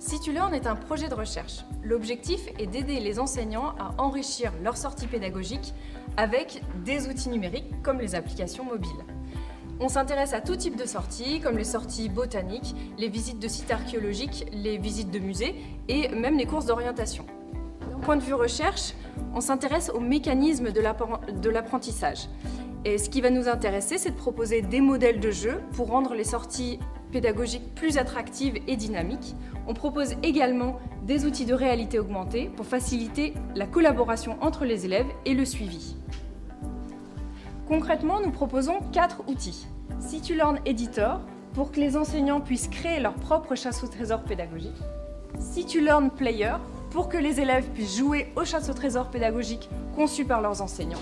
Situlearn est un projet de recherche. L'objectif est d'aider les enseignants à enrichir leur sortie pédagogique avec des outils numériques comme les applications mobiles. On s'intéresse à tout type de sorties, comme les sorties botaniques, les visites de sites archéologiques, les visites de musées et même les courses d'orientation. D'un point de vue recherche, on s'intéresse aux mécanismes de l'apprentissage. Et ce qui va nous intéresser, c'est de proposer des modèles de jeu pour rendre les sorties pédagogiques plus attractives et dynamiques. On propose également des outils de réalité augmentée pour faciliter la collaboration entre les élèves et le suivi. Concrètement, nous proposons 4 outils. Situlearn Editor, pour que les enseignants puissent créer leur propre chasse au trésor pédagogique. Situlearn Player, pour que les élèves puissent jouer aux chasses au trésor pédagogiques conçues par leurs enseignants.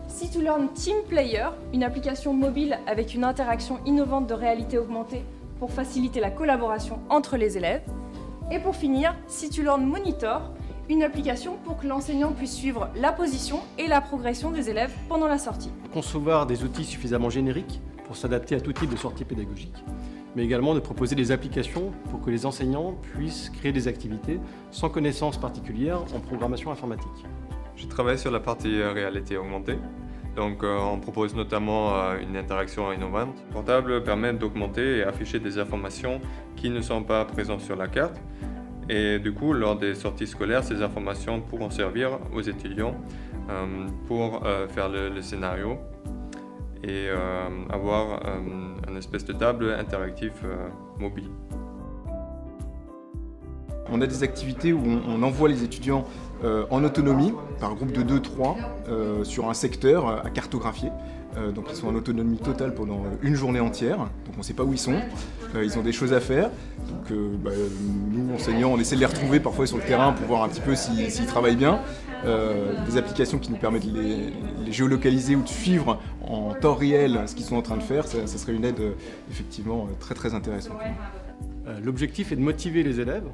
Situlearn Team Player, une application mobile avec une interaction innovante de réalité augmentée pour faciliter la collaboration entre les élèves. Et pour finir, Situlearn Monitor, une application pour que l'enseignant puisse suivre la position et la progression des élèves pendant la sortie. Concevoir des outils suffisamment génériques pour s'adapter à tout type de sortie pédagogique, mais également de proposer des applications pour que les enseignants puissent créer des activités sans connaissances particulières en programmation informatique. Je travaille sur la partie réalité augmentée. Donc on propose notamment une interaction innovante. Le portable permet d'augmenter et afficher des informations qui ne sont pas présentes sur la carte. Et du coup, lors des sorties scolaires, ces informations pourront servir aux étudiants pour faire le scénario et avoir une espèce de table interactive mobile. On a des activités où on envoie les étudiants en autonomie, par groupe de 2-3, sur un secteur à cartographier. Donc ils sont en autonomie totale pendant une journée entière, donc on ne sait pas où ils sont, ils ont des choses à faire. Donc nous, enseignants, on essaie de les retrouver parfois sur le terrain pour voir un petit peu s'ils travaillent bien. Des applications qui nous permettent de les géolocaliser ou de suivre en temps réel ce qu'ils sont en train de faire, ça serait une aide effectivement très très intéressante. L'objectif est de motiver les élèves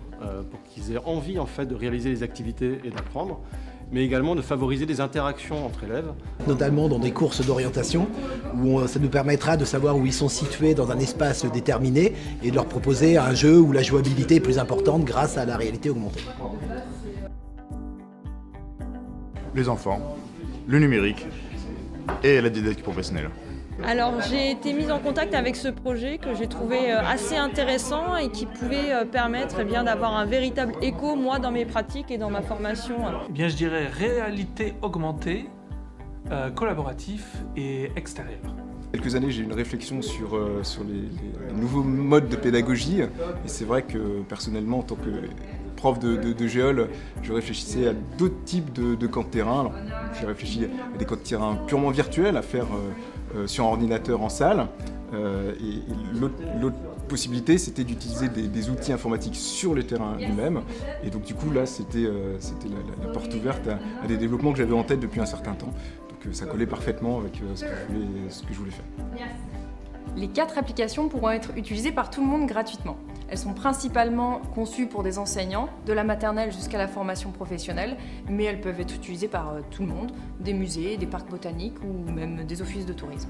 pour qu'ils aient envie en fait, de réaliser les activités et d'apprendre, mais également de favoriser des interactions entre élèves. Notamment dans des courses d'orientation, où ça nous permettra de savoir où ils sont situés dans un espace déterminé et de leur proposer un jeu où la jouabilité est plus importante grâce à la réalité augmentée. Les enfants, le numérique et la didactique professionnelle. Alors j'ai été mise en contact avec ce projet que j'ai trouvé assez intéressant et qui pouvait permettre d'avoir un véritable écho moi dans mes pratiques et dans ma formation. Eh bien je dirais réalité augmentée, collaboratif et extérieur. Quelques années, j'ai eu une réflexion sur les nouveaux modes de pédagogie et c'est vrai que personnellement, en tant que prof de géol, je réfléchissais à d'autres types de camps de terrain. Alors, j'ai réfléchi à des camps de terrain purement virtuels à faire sur un ordinateur en salle. Et l'autre possibilité, c'était d'utiliser des outils informatiques sur le terrain lui-même. Et donc du coup, là, c'était la porte ouverte à des développements que j'avais en tête depuis un certain temps. Donc ça collait parfaitement avec ce que je voulais faire. Les 4 applications pourront être utilisées par tout le monde gratuitement. Elles sont principalement conçues pour des enseignants, de la maternelle jusqu'à la formation professionnelle, mais elles peuvent être utilisées par tout le monde, des musées, des parcs botaniques ou même des offices de tourisme.